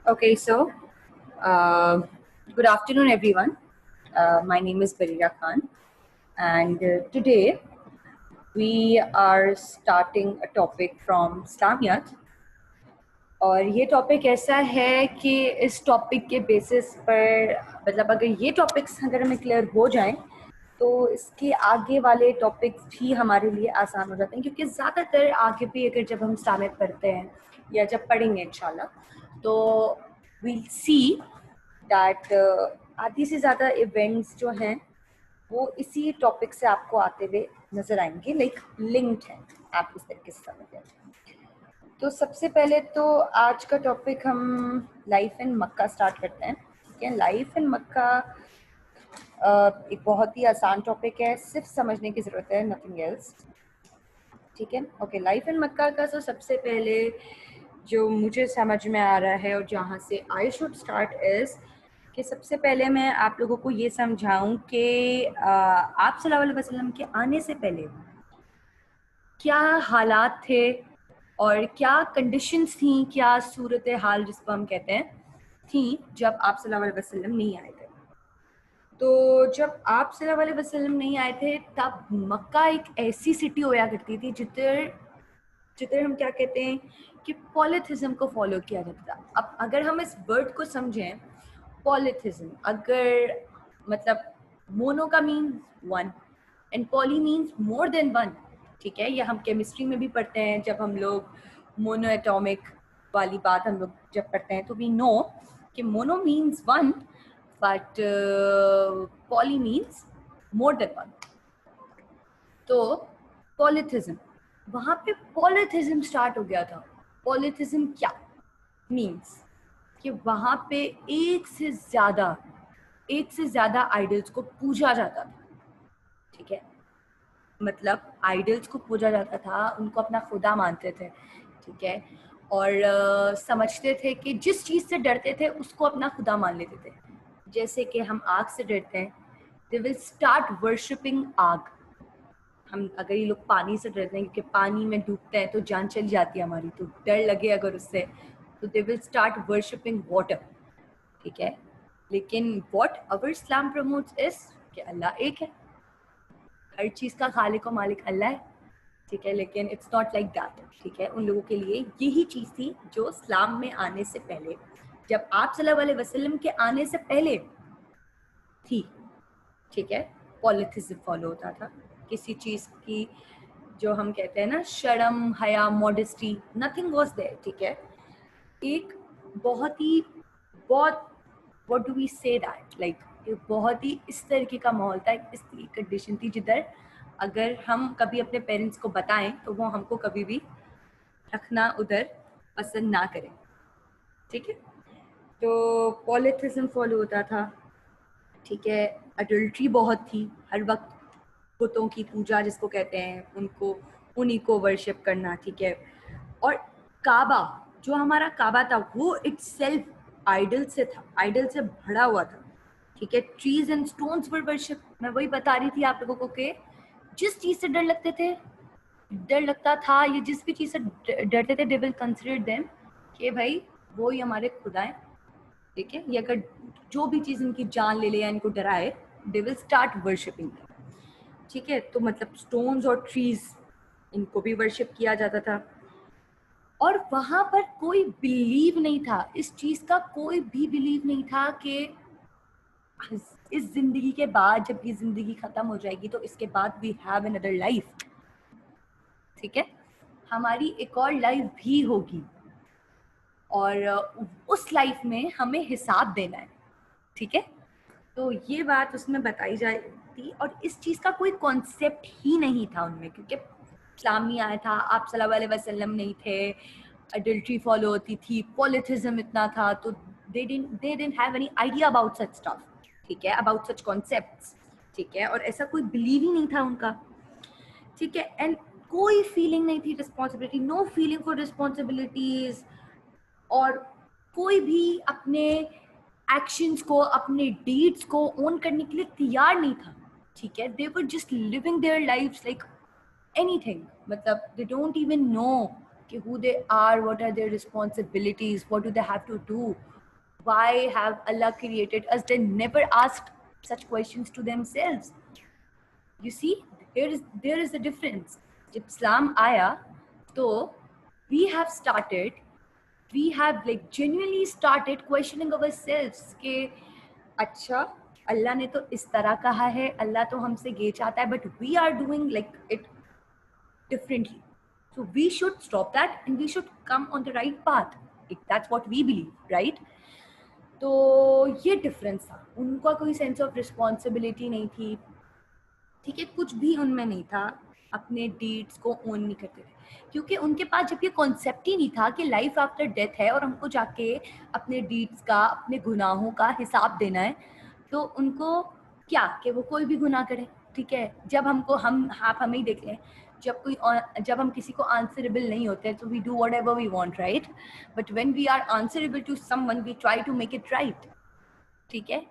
Okay, so uh, good afternoon, everyone. My name is Barira Khan, and today we are starting a topic from Islamiyat. और ये topic ऐसा है कि इस topic के basis पर मतलब अगर ये टॉपिक्स अगर हमें क्लियर हो जाएं तो इसके आगे वाले टॉपिक्स भी हमारे लिए आसान हो जाते हैं, क्योंकि ज़्यादातर आगे भी अगर जब हम इस्लामियत पढ़ते हैं या जब पढ़ेंगे इंशाल्लाह तो वील सी दैट आधी से ज़्यादा इवेंट्स जो हैं वो इसी टॉपिक से आपको आते हुए नज़र आएंगे, लाइक लिंक्ड है, आप इस तरीके से समझ जाए। तो सबसे पहले तो आज का टॉपिक हम लाइफ इन मक्का स्टार्ट करते हैं। ठीक है, लाइफ इन मक्का एक बहुत ही आसान टॉपिक है, सिर्फ समझने की ज़रूरत है, नथिंग एल्स। ठीक है, ओके। लाइफ इन मक्का का तो सबसे पहले जो मुझे समझ में आ रहा है और जहाँ से आई शुड स्टार्ट इज़ कि सबसे पहले मैं आप लोगों को ये समझाऊं कि आप सल्लल्लाहु अलैहि वसल्लम के आने से पहले क्या हालात थे और क्या कंडीशंस थी, क्या सूरत हाल जिसको हम कहते हैं थी जब आप सल्लल्लाहु अलैहि वसल्लम नहीं आए थे। तो जब आप सल्लल्लाहु अलैहि वसल्लम नहीं आए थे तब मक्का एक ऐसी सिटी होया करती थी जिधर जिधर हम क्या कहते हैं कि पॉलिथिज्म को फॉलो किया जाता था। अब अगर हम इस वर्ड को समझें, पॉलिथिज्म, अगर मतलब मोनो का means one and poly means more than one. ठीक है, ये हम केमिस्ट्री में भी पढ़ते हैं, जब हम लोग मोनो एटॉमिक वाली बात हम लोग जब पढ़ते हैं तो वी नो कि mono means one but poly means more than one. तो पॉलिथिज्म, वहाँ पे पॉलिथिज्म स्टार्ट हो गया था। पॉलिथिज्म क्या मीन्स कि वहाँ पे एक से ज़्यादा आइडल्स को पूजा जाता था। ठीक है, मतलब आइडल्स को पूजा जाता था, उनको अपना खुदा मानते थे। ठीक है, और समझते थे कि जिस चीज़ से डरते थे उसको अपना खुदा मान लेते थे। जैसे कि हम आग से डरते हैं, दे विल स्टार्ट वर्शिपिंग आग। हम अगर ये लोग पानी से डरते हैं क्योंकि पानी में डूबते हैं तो जान चली जाती है हमारी, तो डर लगे अगर उससे तो they will start worshipping water. ठीक है, लेकिन what our Islam promotes is कि अल्लाह एक है, हर चीज़ का खालिक और मालिक अल्लाह है। ठीक है, लेकिन इट्स नॉट लाइक दैट। ठीक है, उन लोगों के लिए यही चीज़ थी जो इस्लाम में आने से पहले, जब आप सल्लल्लाहु अलैहि वसल्लम के आने से पहले थी। ठीक है, पॉलिथिज्म फॉलो होता था, किसी चीज़ की जो हम कहते हैं ना शर्म, हया, मॉडेस्टी, नथिंग वाज देयर। ठीक है, एक बहुत what do we say that, like एक बहुत ही इस तरीके का माहौल था, इस तरीके की कंडीशन थी जिधर अगर हम कभी अपने पेरेंट्स को बताएं तो वो हमको कभी भी रखना उधर पसंद ना करें। ठीक है, तो पॉलिथिज्म फॉलो होता था। ठीक है, अडल्ट्री बहुत थी, हर वक्त बुतों की पूजा जिसको कहते हैं, उनको उन्हीं को वर्शिप करना। ठीक है, और काबा, जो हमारा काबा था वो इटसेल्फ आइडल से था, आइडल से भरा हुआ था। ठीक है, trees and stones were worship. मैं वही बता रही थी आप लोगों को कि जिस चीज़ से डर लगता था, ये जिस भी चीज़ से डरते थे, दे विल कंसिडर देम कि भाई वो ही हमारे खुदा हैं। ठीक है, ये अगर जो भी चीज़ इनकी जान ले ले या इनको डराए, दे विल स्टार्ट वर्शिपिंग। ठीक है, तो मतलब स्टोन्स और ट्रीज, इनको भी वर्शिप किया जाता था। और वहाँ पर कोई बिलीव नहीं था, इस चीज़ का कोई भी बिलीव नहीं था कि इस जिंदगी के बाद, जब ये जिंदगी खत्म हो जाएगी तो इसके बाद वी हैव अनदर लाइफ। ठीक है, हमारी एक और लाइफ भी होगी और उस लाइफ में हमें हिसाब देना है। ठीक है, तो ये बात उसमें बताई जाती, और इस चीज़ का कोई कॉन्सेप्ट ही नहीं था उनमें, क्योंकि इस्लाम नहीं आया था, आप सल्लल्लाहु अलैहि वसल्लम नहीं थे, अडल्ट्री फॉलो होती थी, पॉलिथिज्म इतना था, तो they didn't have any idea about such stuff. ठीक है, अबाउट सच कॉन्सेप्ट्स। ठीक है, और ऐसा कोई बिलीव ही नहीं था उनका। ठीक है, एंड कोई फीलिंग नहीं थी responsibility, no feeling for responsibilities, और कोई भी अपने एक्शंस को, अपने डीड्स को ओन करने के लिए तैयार नहीं था। ठीक है, they were just living their lives like anything, मतलब दे डोंट इवन नो कि who they are, what are their responsibilities, what do they have to do, why have Allah created us. They never asked such questions to themselves. You see, there is a difference. जब इस्लाम आया तो we have started, we have like genuinely started questioning ourselves कि अच्छा अल्लाह ने तो इस तरह कहा है, अल्लाह तो हमसे ये चाहता है, but we are doing like it differently. So we should stop that and we should come on the right path. That's what we believe, right? तो ये डिफरेंस था. उनका कोई सेंस ऑफ रिस्पॉन्सिबिलिटी नहीं थी, ठीक है, कुछ भी उनमें नहीं था, अपने डीड्स को ओन नहीं करते थे क्योंकि उनके पास जब ये कॉन्सेप्ट ही नहीं था कि लाइफ आफ्टर डेथ है और हमको जाके अपने डीड्स का, अपने गुनाहों का हिसाब देना है, तो उनको क्या कि वो कोई भी गुनाह करे, ठीक है. जब हमको आप हमें ही देख लें, जब हम किसी को आंसरेबल नहीं होते तो we do whatever we want, right. But when we are answerable to someone we try to make it right, ठीक है,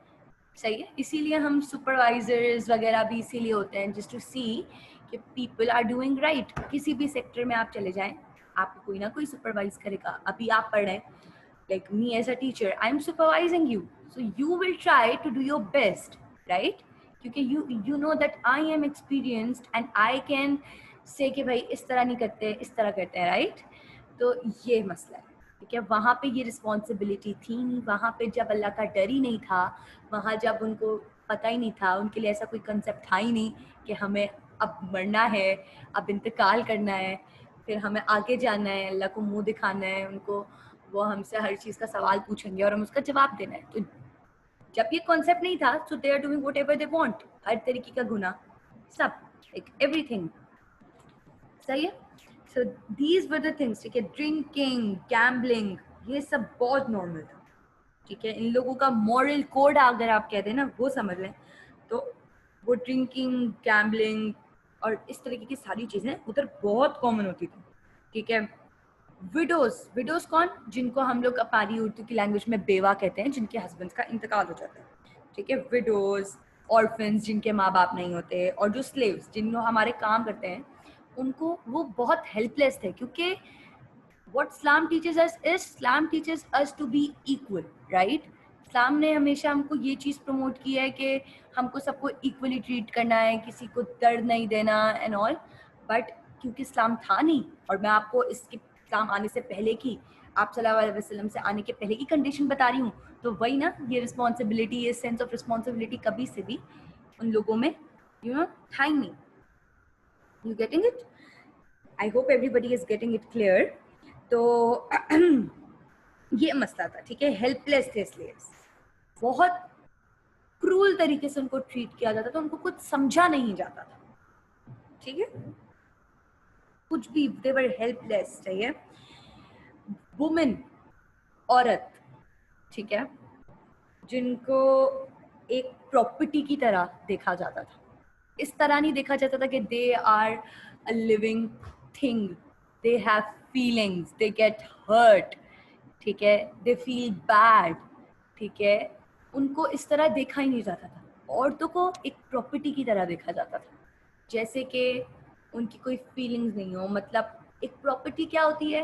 सही है. इसीलिए हम सुपरवाइजर्स वगैरह भी इसीलिए होते हैं, जस्ट टू सी कि पीपल आर डूइंग राइट. किसी भी सेक्टर में आप चले जाएं, आपको कोई ना कोई सुपरवाइज करेगा. अभी आप पढ़ रहे हैं, like me as a teacher, I'm supervising you, so you will try to do your best, right? क्योंकि you know that I am experienced and I can say कि भाई इस तरह नहीं करते, इस तरह करते हैं, right? तो ये मसला है, ठीक है. वहाँ पे ये रिस्पॉन्सिबिलिटी थी नहीं, वहाँ पे जब अल्लाह का डर ही नहीं था, वहाँ जब उनको पता ही नहीं था, उनके लिए ऐसा कोई कंसेप्ट था ही नहीं कि हमें अब मरना है, अब इंतकाल करना है, फिर हमें आगे जाना है, अल्लाह को मुंह दिखाना है, उनको वो हमसे हर चीज़ का सवाल पूछेंगे और हम उसका जवाब देना है. तो जब ये कॉन्सेप्ट नहीं था, so they are doing whatever they want, हर तरीके का गुनाह, सब, लाइक एवरीथिंग, सही है. So these were the things, ठीक है. ड्रिंकिंग, गैम्बलिंग, ये सब बहुत नॉर्मल था, ठीक है. इन लोगों का मॉरल कोड अगर आप कहते हैं ना, वो समझ लें, तो वो ड्रिंकिंग, गैम्बलिंग और इस तरीके की सारी चीज़ें उधर बहुत कॉमन होती थी, ठीक है. विडोज कौन? जिनको हम लोग हमारी उर्दू की लैंग्वेज में बेवा कहते हैं, जिनके हस्बैंड्स का इंतकाल हो जाता है, ठीक है. विडोज, ऑर्फन्स जिनके माँ बाप नहीं होते, और जो स्लेव्स जिन हमारे काम करते हैं, उनको वो बहुत हेल्पलेस थे क्योंकि what Islam teaches us is Islam teaches us to be equal, right? इस्लाम ने हमेशा हमको ये चीज़ प्रमोट की है कि हमको सबको इक्वली ट्रीट करना है, किसी को दर्द नहीं देना एंड ऑल. बट क्योंकि इस्लाम था नहीं, और मैं आपको इसके इस्लाम आने से पहले की, आप सल्लल्लाहु अलैहि वसल्लम से आने के पहले की कंडीशन बता रही हूँ, तो वही ना, ये रिस्पॉन्सिबिलिटी, ये सेंस ऑफ रिस्पॉन्सिबिलिटी कभी से भी उन लोगों में था ही नहीं. You getting it? I hope everybody is getting it clear. तो ये मसला था, ठीक है. हेल्पलेस थे स्लेव्स, बहुत क्रूल तरीके से उनको ट्रीट किया जाता था, उनको कुछ समझा नहीं जाता था, ठीक है, कुछ भी. दे वर हेल्पलेस, सही है. वुमेन, औरत, ठीक है, जिनको एक प्रॉपर्टी की तरह देखा जाता था. इस तरह नहीं देखा जाता था कि they are a living thing, they have feelings, they get hurt, ठीक है, दे फील बैड, ठीक है. उनको इस तरह देखा ही नहीं जाता था. औरतों को एक प्रॉपर्टी की तरह देखा जाता था, जैसे कि उनकी कोई फीलिंग्स नहीं हो. मतलब एक प्रॉपर्टी क्या होती है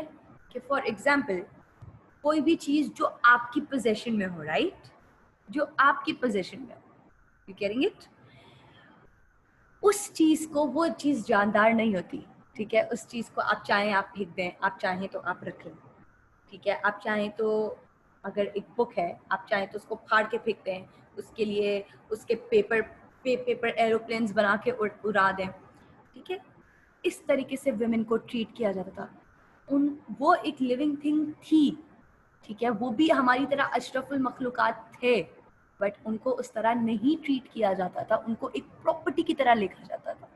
कि फॉर एग्जाम्पल कोई भी चीज़ जो आपकी पोजेशन में हो, राइट, जो आपकी पोजेशन में हो, यू कैरिंग इट, उस चीज़ को, वो चीज़ जानदार नहीं होती, ठीक है. उस चीज़ को आप चाहें आप फेंक दें, आप चाहें तो आप रख लें, ठीक है. आप चाहें तो, अगर एक बुक है, आप चाहें तो उसको फाड़ के फेंक दें, उसके लिए उसके पेपर एरोप्लेन्स बना के उड़ा दें, ठीक है. इस तरीके से वुमेन को ट्रीट किया जाता था. वो एक लिविंग थिंग थी, ठीक है. वो भी हमारी तरह अशरफुल मखलूकात थे, बट उनको उस तरह नहीं ट्रीट किया जाता था. उनको एक प्रॉपर्टी की तरह देखा जाता था.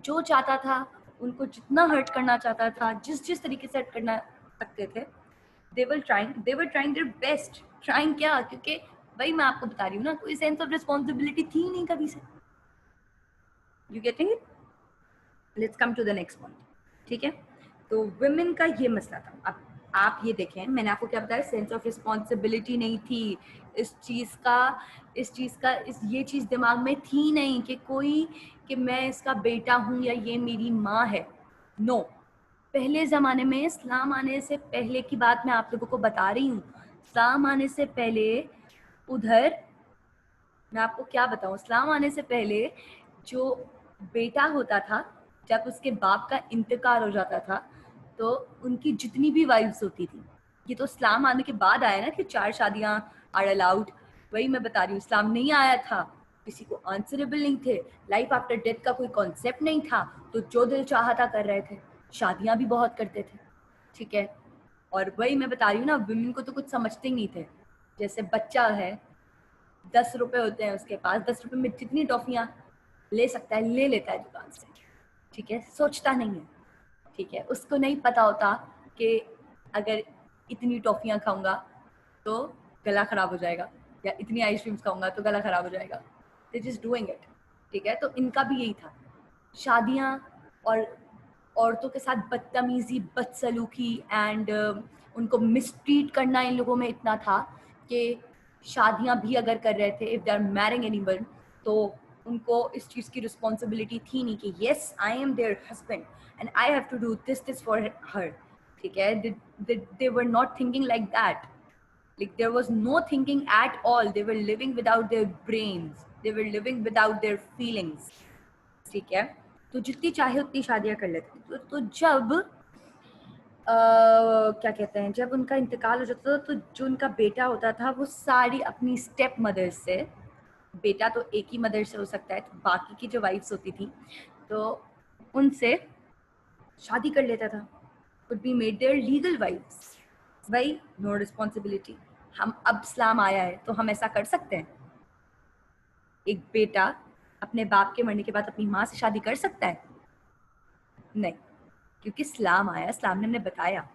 जो चाहता था, उनको जितना हर्ट करना चाहता था, जिस तरीके से हर्ट करना सकते थे, they were trying their best. trying क्या? क्योंकि भाई मैं आपको बता रही हूँ ना, कोई सेंस ऑफ रिस्पॉन्सिबिलिटी थी नहीं कभी से. You getting it? Let's come to the next point, ठीक है. तो वुमेन का ये मसला था. अब आप ये देखें, मैंने आपको क्या बताया, सेंस ऑफ रिस्पॉन्सिबिलिटी नहीं थी. इस ये चीज़ दिमाग में थी नहीं कि मैं इसका बेटा हूँ या ये मेरी माँ है. नो, पहले ज़माने में, इस्लाम आने से पहले की बात मैं आप लोगों को बता रही हूँ। इस्लाम आने से पहले उधर, मैं आपको क्या बताऊँ, इस्लाम आने से पहले जो बेटा होता था, जब उसके बाप का इंतकाल हो जाता था, तो उनकी जितनी भी वाइफ्स होती थी, ये तो इस्लाम आने के बाद आया ना कि 4 शादियाँ आर अलाउड। वही मैं बता रही हूँ, इस्लाम नहीं आया था, किसी को आंसरेबल नहीं थे, लाइफ आफ्टर डेथ का कोई कॉन्सेप्ट नहीं था, तो जो दिल चाहा था कर रहे थे, शादियाँ भी बहुत करते थे, ठीक है। और वही मैं बता रही हूँ ना, वुमेन को तो कुछ समझते ही नहीं थे। जैसे बच्चा है, 10 रुपए होते हैं उसके पास, 10 रुपए में जितनी टॉफियाँ ले सकता है ले लेता है दुकान से, ठीक है, सोचता नहीं है, ठीक है। उसको नहीं पता होता कि अगर इतनी टॉफियाँ खाऊंगा तो गला खराब हो जाएगा, या इतनी आइसक्रीम्स खाऊंगा तो गला खराब हो जाएगा। दे जस्ट डूइंग इट, ठीक है। तो इनका भी यही था, शादियाँ और औरतों के साथ बदतमीजी, बदसलूकी एंड उनको मिसट्रीट करना इन लोगों में इतना था कि शादियां भी अगर कर रहे थे, if they are marrying anyone, तो उनको इस चीज़ की रिस्पॉन्सिबिलिटी थी नहीं कि yes I am their husband and I have to do this for her, ठीक है। They were not thinking like that, like there was no thinking at all, they were living without their brains, they were living without their feelings, ठीक है। तो जितनी चाहे उतनी शादियां कर लेते थे। तो जब क्या कहते हैं, जब उनका इंतकाल हो जाता था, तो जो उनका बेटा होता था वो सारी अपनी स्टेप मदर से, बेटा तो एक ही मदर से हो सकता है, तो बाकी की जो वाइफ्स होती थी तो उनसे शादी कर लेता था, would be made their legal wives, भाई नो रिस्पॉन्सिबिलिटी। हम अब इस्लाम आया है तो हम ऐसा कर सकते हैं? एक बेटा अपने बाप के मरने के बाद अपनी माँ से शादी कर सकता है? नहीं, क्योंकि इस्लाम आया, इस्लाम ने हमें बताया,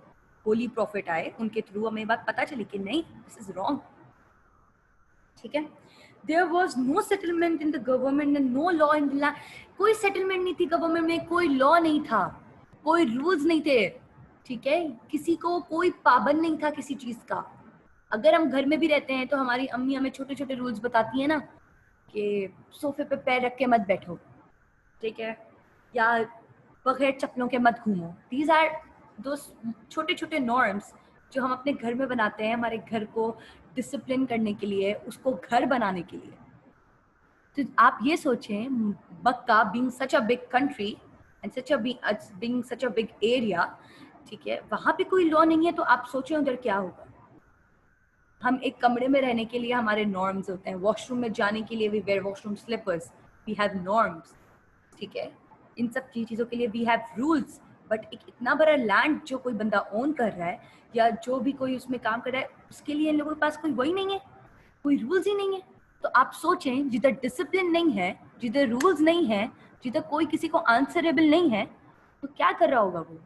होली प्रॉफिट आए, उनके थ्रू हमें बात पता चली कि नहीं, दिस इज रॉन्ग, ठीक है। There was no settlement in the government and no law in the land. कोई सेटलमेंट नहीं थी गवर्नमेंट में, कोई लॉ नहीं था, कोई रूल्स नहीं थे, ठीक है। किसी को कोई पाबंद नहीं था किसी चीज का। अगर हम घर में भी रहते हैं तो हमारी अम्मी हमें छोटे छोटे रूल्स बताती है ना, कि सोफे पे पैर रख के मत बैठो, ठीक है, या बगैर चप्पलों के मत घूमो। दीज आर दो छोटे छोटे नॉर्म्स जो हम अपने घर में बनाते हैं, हमारे घर को डिसिप्लिन करने के लिए, उसको घर बनाने के लिए। तो आप ये सोचें, Mecca being such a big country and such a being such a big area, ठीक है, वहां पे कोई लॉ नहीं है, तो आप सोचें उधर क्या होगा। हम एक कमरे में रहने के लिए हमारे नॉर्म्स होते हैं, वॉशरूम में जाने के लिए we wear washroom slippers, we have norms, ठीक है। इन सब चीज़ों के लिए वी हैव रूल्स। बट एक इतना बड़ा लैंड जो कोई बंदा ओन कर रहा है, या जो भी कोई उसमें काम कर रहा है, उसके लिए इन लोगों के पास कोई वही नहीं है, कोई रूल्स ही नहीं है। तो आप सोचें, जिधर डिसिप्लिन नहीं है, जिधर रूल्स नहीं है, जिधर कोई किसी को आंसरेबल नहीं है, तो क्या कर रहा होगा वो?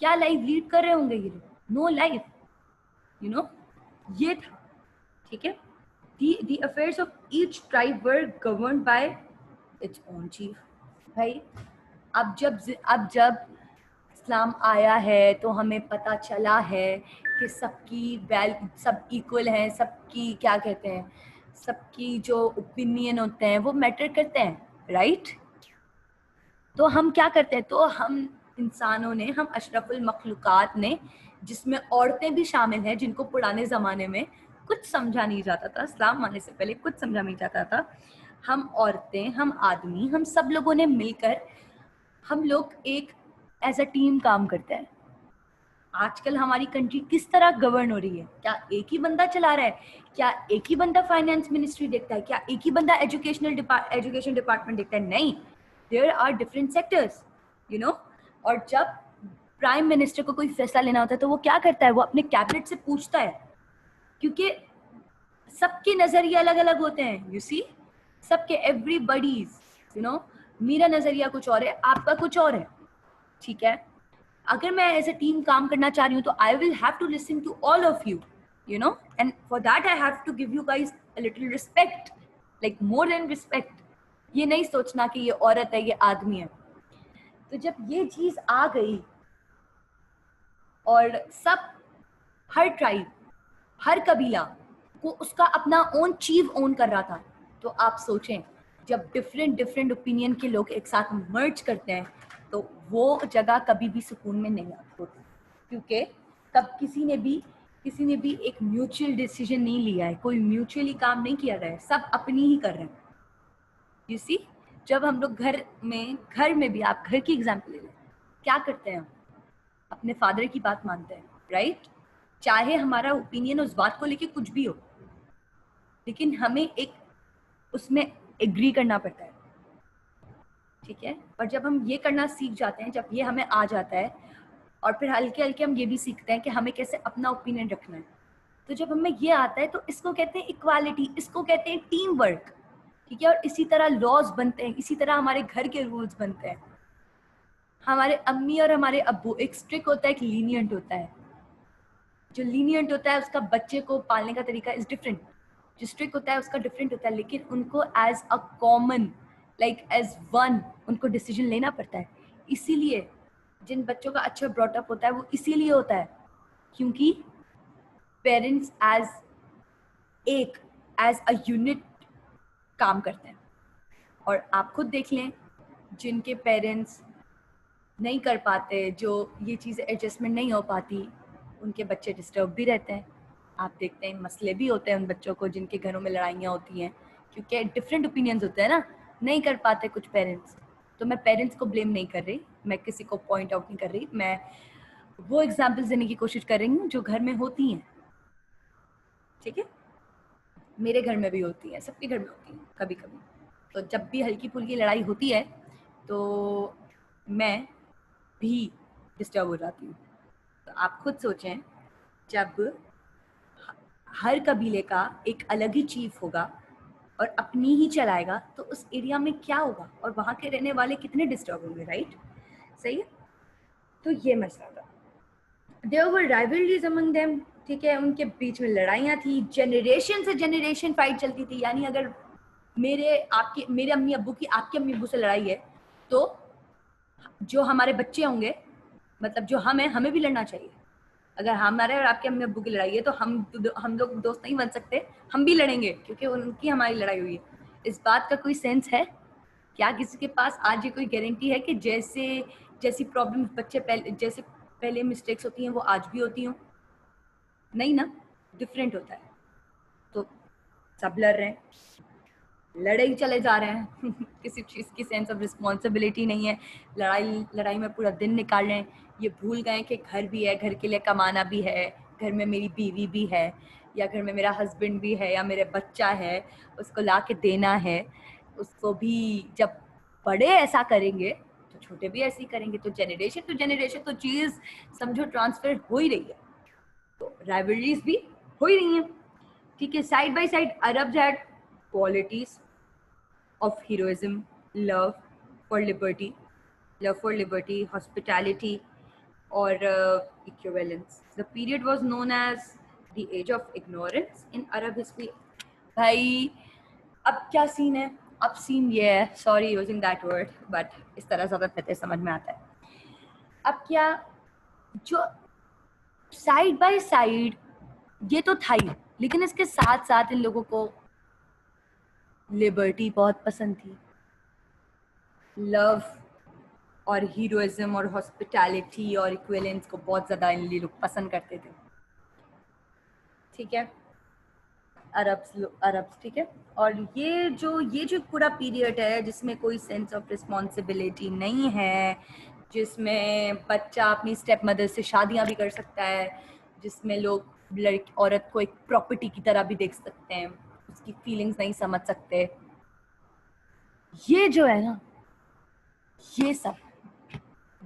क्या लाइफ लीड कर रहे होंगे ये लोग? No life, you know. ये था, ठीक है। the affairs of each tribe were governed by its own chief, भाई। अब जब इस्लाम आया है तो हमें पता चला है कि सब इक्वल हैं, सबकी क्या कहते हैं, सबकी जो ओपिनियन होते हैं वो मैटर करते हैं, राइट। तो हम क्या करते हैं, तो हम इंसानों ने, हम अशरफुल मखलूकात ने, जिसमें औरतें भी शामिल हैं, जिनको पुराने ज़माने में कुछ समझा नहीं जाता था, इस्लाम आने से पहले कुछ समझा नहीं जाता था, हम औरतें, हम आदमी, हम सब लोगों ने मिलकर, हम लोग एक एज अ टीम काम करते हैं। आजकल हमारी कंट्री किस तरह गवर्न हो रही है? क्या एक ही बंदा चला रहा है? क्या एक ही बंदा फाइनेंस मिनिस्ट्री देखता है? क्या एक ही बंदा एजुकेशन डिपार्टमेंट देखता है? नहीं, there are different sectors, you know. और जब प्राइम मिनिस्टर को कोई फैसला लेना होता है तो वो क्या करता है, वो अपने कैबिनेट से पूछता है, क्योंकि सबके नजरिए अलग अलग होते हैं, यू सी, सबके, एवरीबडीज, यू नो। मेरा नजरिया कुछ और है, आपका कुछ और है, ठीक है। अगर मैं एज अ टीम काम करना चाह रही हूँ तो I will have to listen to all of you, you know, and for that I have to give you guys a little respect, like more than respect. ये नहीं सोचना कि ये औरत है, ये आदमी है। तो जब ये चीज आ गई और सब, हर ट्राइब, हर कबीला को उसका अपना ओन चीफ ओन कर रहा था, तो आप सोचें, जब डिफरेंट डिफरेंट ओपिनियन के लोग एक साथ मर्ज करते हैं, तो वो जगह कभी भी सुकून में नहीं होती, क्योंकि तब किसी ने भी एक म्यूचुअल डिसीजन नहीं लिया है, कोई म्यूचुअली काम नहीं किया रहा है, सब अपनी ही कर रहे हैं। यू सी, जब हम लोग घर में भी, आप घर की एग्जाम्पल ले लें, क्या करते हैं हम? अपने फादर की बात मानते हैं, राइट? चाहे हमारा ओपिनियन उस बात को लेके कुछ भी हो, लेकिन हमें एक उसमें एग्री करना पड़ता है, ठीक है? और जब हम ये करना सीख जाते हैं, जब ये हमें आ जाता है, और फिर हल्के हल्के हम ये भी सीखते हैं कि हमें कैसे अपना ओपिनियन रखना है, तो जब हमें ये आता है तो इसको कहते हैं इक्वालिटी, इसको कहते हैं टीम वर्क, ठीक है? और इसी तरह लॉज बनते हैं, इसी तरह हमारे घर के रूल्स बनते हैं। हमारे अम्मी और हमारे अब्बू, एक स्ट्रिक्ट होता है, एक लीनियंट होता है। जो लीनियंट होता है उसका बच्चे को पालने का तरीका इज डिफरेंट, जो स्ट्रिक्ट होता है उसका डिफरेंट होता है, लेकिन उनको as a common, like as one, उनको डिसीजन लेना पड़ता है। इसीलिए जिन बच्चों का अच्छा ब्रॉटअप होता है वो इसीलिए होता है क्योंकि पेरेंट्स एज अ यूनिट काम करते हैं। और आप खुद देख लें, जिनके पेरेंट्स नहीं कर पाते, जो ये चीज़ें एडजस्टमेंट नहीं हो पाती, उनके बच्चे डिस्टर्ब भी रहते हैं। आप देखते हैं मसले भी होते हैं उन बच्चों को जिनके घरों में लड़ाइयाँ होती हैं, क्योंकि डिफरेंट ओपिनियंस होते हैं ना, नहीं कर पाते कुछ पेरेंट्स। तो मैं पेरेंट्स को ब्लेम नहीं कर रही, मैं किसी को पॉइंट आउट नहीं कर रही, मैं वो एग्जाम्पल्स देने की कोशिश कर रही हूँ जो घर में होती हैं, ठीक है? मेरे घर में भी होती है, सबके घर में होती है कभी कभी। तो जब भी हल्की फुल्की लड़ाई होती है तो मैं भी डिस्टर्ब हो जाती हूँ। तो आप खुद सोचें, जब हर कबीले का एक अलग ही चीफ होगा और अपनी ही चलाएगा, तो उस एरिया में क्या होगा और वहाँ के रहने वाले कितने डिस्टर्ब होंगे, राइट? सही है? तो ये मसला था। There were rivalries among them, ठीक है? उनके बीच में लड़ाइयाँ थी, जनरेशन से जनरेशन फाइट चलती थी। यानी अगर मेरे अम्मी अब्बू की आपके अम्मी अब्बू से लड़ाई है, तो जो हमारे बच्चे होंगे, मतलब जो हमें भी लड़ना चाहिए। अगर हमारे और आपके अम्मी अब्बू की लड़ाई है तो हम लोग दोस्त नहीं बन सकते, हम भी लड़ेंगे क्योंकि उनकी हमारी लड़ाई हुई है। इस बात का कोई सेंस है क्या? किसी के पास आज ये कोई गारंटी है कि जैसी प्रॉब्लम बच्चे पहले मिस्टेक्स होती हैं वो आज भी होती हों? नहीं ना, डिफरेंट होता है। तो सब लड़ रहे हैं, लड़े ही चले जा रहे हैं किसी चीज़ की सेंस ऑफ रिस्पॉन्सिबिलिटी नहीं है, लड़ाई में पूरा दिन निकाल रहे हैं। ये भूल गए कि घर भी है, घर के लिए कमाना भी है, घर में मेरी बीवी भी है, या घर में मेरा हस्बैंड भी है, या मेरे बच्चा है, उसको ला के देना है। उसको भी जब बड़े ऐसा करेंगे तो छोटे भी ऐसे ही करेंगे। तो जेनरेशन टू जेनरेशन तो चीज़ समझो ट्रांसफर हो ही रही है, तो राइवलरीज भी हो ही रही हैं, ठीक है? Side by side Arabs had qualities of heroism, love for liberty, hospitality, or equivalence. The period was known as the age of ignorance in Arab history. भाई अब क्या सीन है? अब सीन ये है, sorry using that word, but इस तरह ज़्यादा बेहतर समझ में आता है। अब क्या, जो साइड बाय साइड ये तो था ही, लेकिन इसके साथ साथ इन लोगों को लिबर्टी बहुत पसंद थी, लव और हीरोइज्म और हॉस्पिटैलिटी और इक्विवेलेंस को बहुत ज़्यादा इन लोग पसंद करते थे, ठीक है? अरब्स, ठीक है? और ये जो पूरा पीरियड है जिसमें कोई सेंस ऑफ रिस्पॉन्सिबिलिटी नहीं है, जिसमें बच्चा अपनी स्टेप मदर से शादियां भी कर सकता है, जिसमें लोग औरत को एक प्रॉपर्टी की तरह भी देख सकते हैं, उसकी फीलिंग्स नहीं समझ सकते, ये जो है ना, ये सब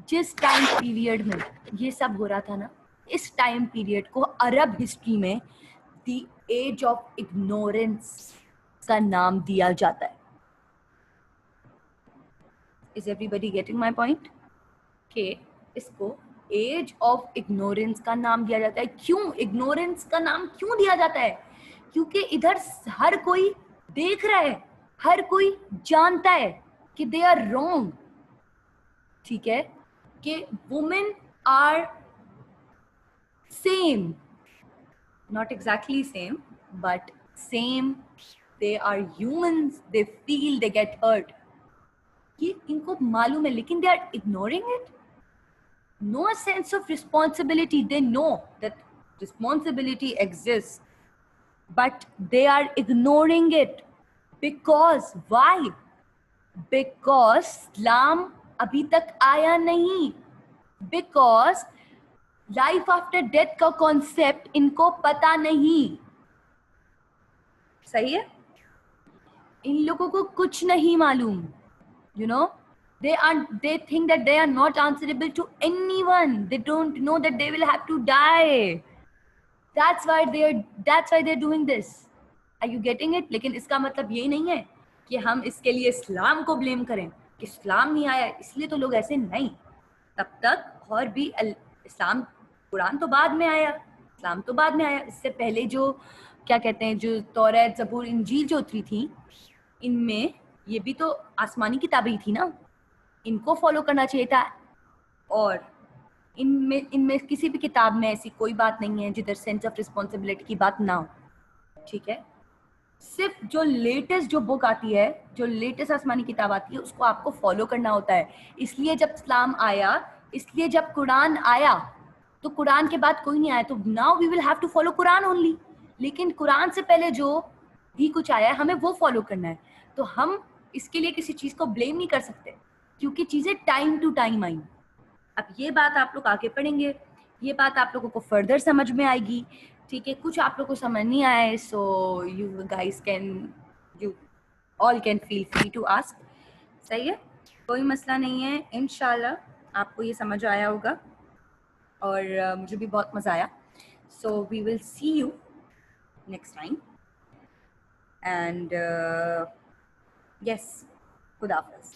जिस टाइम पीरियड में ये सब हो रहा था ना, इस टाइम पीरियड को अरब हिस्ट्री में द एज ऑफ इग्नोरेंस का नाम दिया जाता है। Is everybody getting my point? के इसको एज ऑफ इग्नोरेंस का नाम दिया जाता है। क्यों इग्नोरेंस का नाम क्यों दिया जाता है? क्योंकि इधर हर कोई देख रहा है, हर कोई जानता है कि दे आर रॉन्ग, ठीक है? कि women are same, not exactly same, but same. They are humans, they feel, they get hurt. ये इनको मालूम है, लेकिन they are ignoring it. No sense of responsibility. They know that responsibility exists, but they are ignoring it. Because why? Because Islam अभी तक आया नहीं. Because life after death का कॉन्सेप्ट इनको पता नहीं. सही है. इन लोगों को कुछ नहीं मालूम. You know, they think that they are not answerable to anyone. They don't know that they will have to die. That's why they're doing this. Are you getting it? लेकिन इसका मतलब ये नहीं है कि हम इसके लिए इस्लाम को ब्लेम करें कि इस्लाम नहीं आया इसलिए तो लोग ऐसे. नहीं. तब तक और भी इस्लाम, कुरान तो बाद में आया, इस्लाम तो बाद में आया. इससे पहले जो क्या कहते हैं, जो तौरात, ज़बूर, इंजील जो उतरी थी, इनमें ये भी तो आसमानी किताबें ही थी ना. इनको फॉलो करना चाहिए था. और इनमें किसी भी किताब में ऐसी कोई बात नहीं है जिधर सेंस ऑफ रिस्पॉन्सिबिलिटी की बात ना हो. ठीक है. सिर्फ जो लेटेस्ट जो बुक आती है, जो लेटेस्ट आसमानी किताब आती है, उसको आपको फॉलो करना होता है. इसलिए जब इस्लाम आया, इसलिए जब कुरान आया, तो कुरान के बाद कोई नहीं आया, तो now we will have to follow Quran only. लेकिन कुरान से पहले जो भी कुछ आया है हमें वो फॉलो करना है. तो हम इसके लिए किसी चीज को ब्लेम नहीं कर सकते, क्योंकि चीजें टाइम टू टाइम आई. अब ये बात आप लोग आगे पढ़ेंगे, ये बात आप लोगों को फर्दर समझ में आएगी. ठीक है. कुछ आप लोगों को समझ नहीं आए, so you guys can, you all can feel free to ask. सही है. कोई मसला नहीं है. इंशाल्लाह आपको ये समझ आया होगा और मुझे भी बहुत मज़ा आया. So we will see you next time and yes, खुदा हाफिज़.